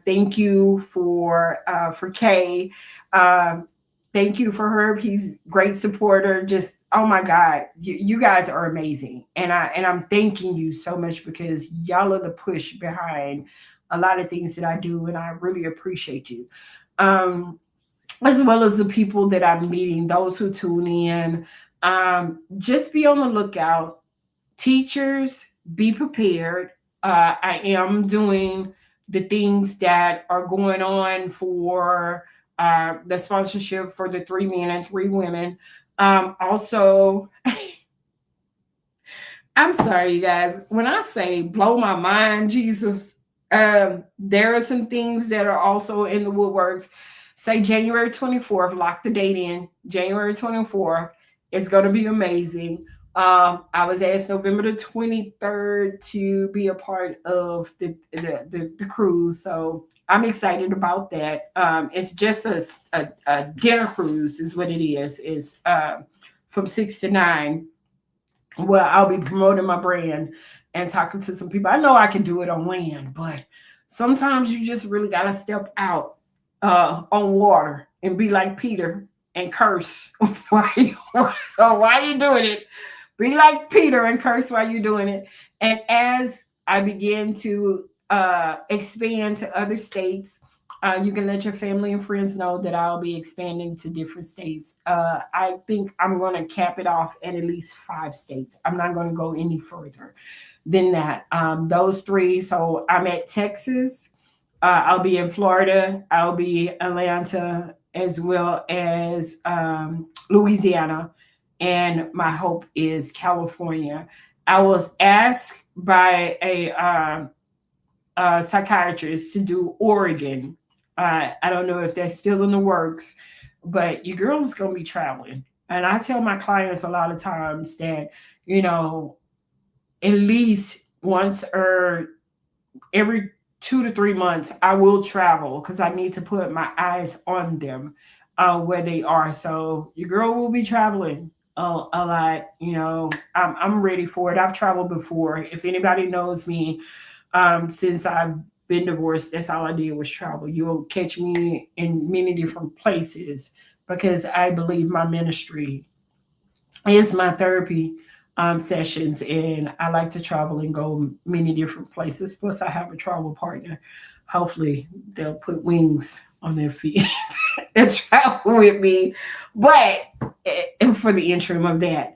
Thank you for Kay. Um, Thank you for Herb. He's great supporter. Just oh my God, you guys are amazing, and I'm thanking you so much because y'all are the push behind a lot of things that I do, and I really appreciate you. Um, as well as the people that I'm meeting, those who tune in. Just be on the lookout. Teachers, be prepared. I am doing the things that are going on for the sponsorship for the 3 men and 3 women. Also, I'm sorry, you guys. When I say blow my mind, Jesus, there are some things that are also in the woodworks. Say January 24th, lock the date in. January 24th. It's going to be amazing. I was asked November the 23rd to be a part of the cruise. So I'm excited about that. It's just a dinner cruise is what it is. It's from 6 to 9. Well, I'll be promoting my brand and talking to some people. I know I can do it on land, but sometimes you just really got to step out on water and be like Peter and curse why you doing it. Be like Peter and curse while you're doing it. And as I begin to expand to other states, you can let your family and friends know that I'll be expanding to different states. I think I'm going to cap it off at least 5 states. I'm not going to go any further than that. Those three. So I'm at Texas. I'll be in Florida. I'll be Atlanta as well as Louisiana. And my hope is California. I was asked by a psychiatrist to do Oregon. I don't know if that's still in the works, but your girl's going to be traveling. And I tell my clients a lot of times that, you know, at least once or every 2 to 3 months, I will travel because I need to put my eyes on them where they are. So your girl will be traveling a lot. You know, I'm ready for it. I've traveled before. If anybody knows me, since I've been divorced, that's all I did was travel. You'll catch me in many different places because I believe my ministry is my therapy sessions, and I like to travel and go many different places. Plus, I have a travel partner. Hopefully, they'll put wings on their feet and travel with me. But for the interim of that,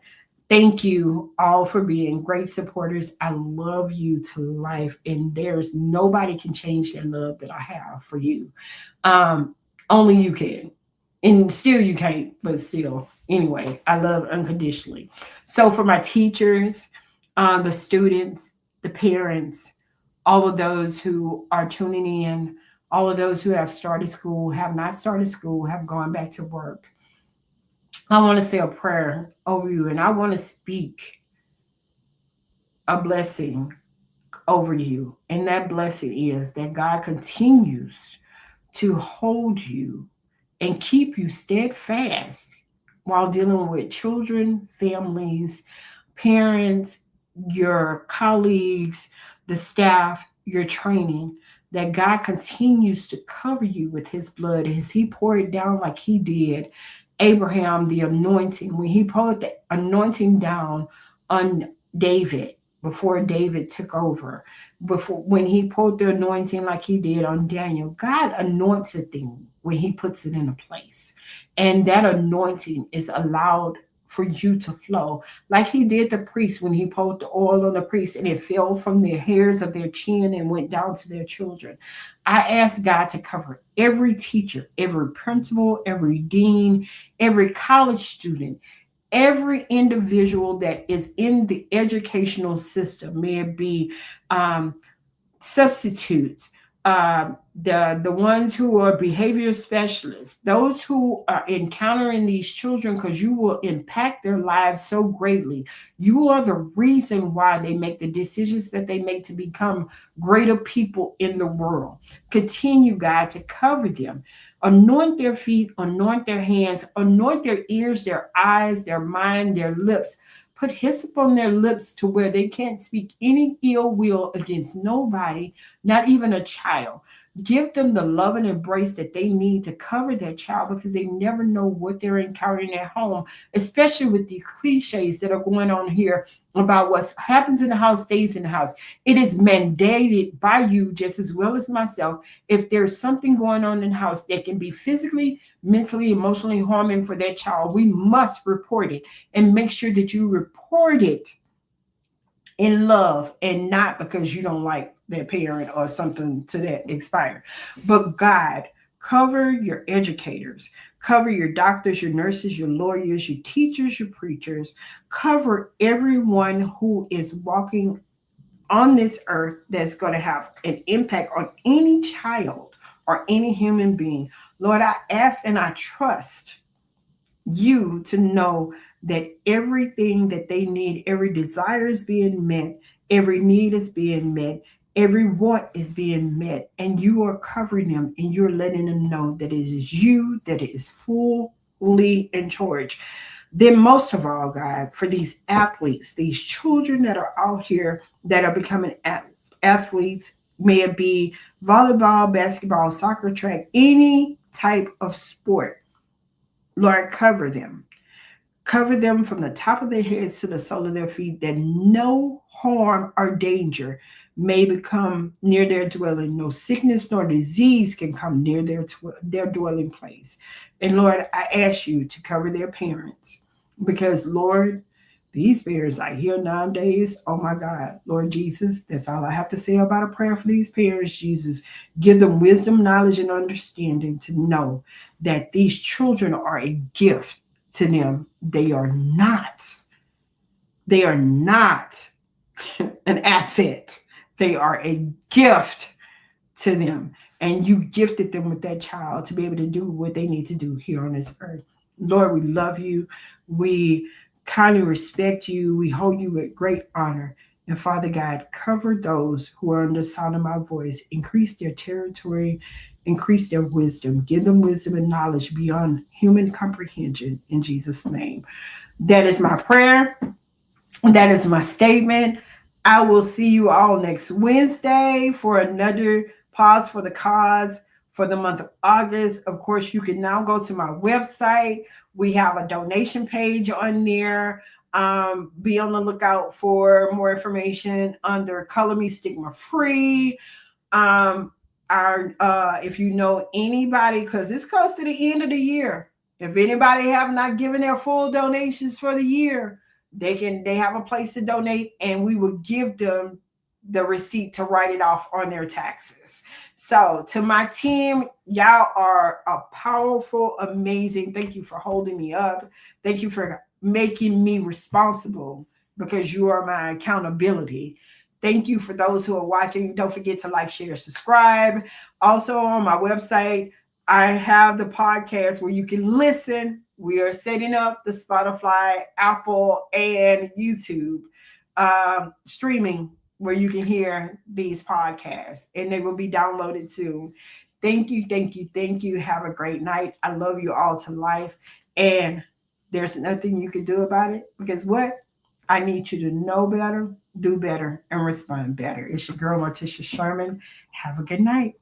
thank you all for being great supporters. I love you to life, and there's nobody can change that love that I have for you. Um, Only you can, and still you can't, but still. Anyway, I love unconditionally. So for my teachers, the students, the parents, all of those who are tuning in, all of those who have started school, have not started school, have gone back to work, I want to say a prayer over you, and I want to speak a blessing over you. And that blessing is that God continues to hold you and keep you steadfast while dealing with children, families, parents, your colleagues, the staff, your training, that God continues to cover you with his blood as he poured it down like he did Abraham, the anointing, when he poured the anointing down on David before David took over, before when he poured the anointing like he did on Daniel. God anoints a thing when he puts it in a place. And that anointing is allowed for you to flow like he did the priest when he poured the oil on the priest and it fell from their hairs of their chin and went down to their children. I ask God to cover every teacher, every principal, every dean, every college student, every individual that is in the educational system, may it be um, substitutes, the ones who are behavior specialists, those who are encountering these children, because you will impact their lives so greatly. You are the reason why they make the decisions that they make to become greater people in the world. Continue, God, to cover them. Anoint their feet, anoint their hands, anoint their ears, their eyes, their mind, their lips. Put hyssop on their lips to where they can't speak any ill will against nobody, not even a child. Give them the love and embrace that they need to cover their child because they never know what they're encountering at home, especially with these cliches that are going on here about what happens in the house stays in the house. It is mandated by you just as well as myself. If there's something going on in the house that can be physically, mentally, emotionally harming for that child, we must report it and make sure that you report it in love and not because you don't like their parent or something to that expire. But God, cover your educators, cover your doctors, your nurses, your lawyers, your teachers, your preachers, cover everyone who is walking on this earth that's going to have an impact on any child or any human being. Lord, I ask and I trust you to know that everything that they need, every desire is being met, every need is being met, every want is being met, and you are covering them and you're letting them know that it is you that is fully in charge. Then, most of all, God, for these athletes, these children that are out here that are becoming athletes, may it be volleyball, basketball, soccer, track, any type of sport. Lord, cover them. Cover them from the top of their heads to the sole of their feet, that no harm or danger may become near their dwelling. No sickness nor disease can come near their dwelling place. And Lord, I ask you to cover their parents, because, Lord, these parents are here nowadays. Oh my God, Lord Jesus, that's all I have to say about a prayer for these parents. Jesus, give them wisdom, knowledge, and understanding to know that these children are a gift to them. They are not an asset. They are a gift to them. And you gifted them with that child to be able to do what they need to do here on this earth. Lord, we love you. We kindly respect you. We hold you with great honor. And Father God, cover those who are under the sound of my voice. Increase their territory, increase their wisdom. Give them wisdom and knowledge beyond human comprehension, in Jesus' name. That is my prayer. That is my statement. I will see you all next Wednesday for another Pause for the Cause for the month of August. Of course, you can now go to my website. We have a donation page on there. Be on the lookout for more information under Color Me Stigma Free. Um, if you know anybody, because it's close to the end of the year, if anybody have not given their full donations for the year, they have a place to donate, and we will give them the receipt to write it off on their taxes. So to my team, y'all are a powerful, amazing. Thank you for holding me up. Thank you for making me responsible, because you are my accountability. Thank you for those who are watching. Don't forget to like, share, subscribe. Also on my website, I have the podcast where you can listen. We are setting up the Spotify, Apple, and YouTube streaming where you can hear these podcasts, and they will be downloaded soon. Thank you, thank you, thank you. Have a great night. I love you all to life, and there's nothing you can do about it, because what? I need you to know better, do better, and respond better. It's your girl, Morticia Sherman. Have a good night.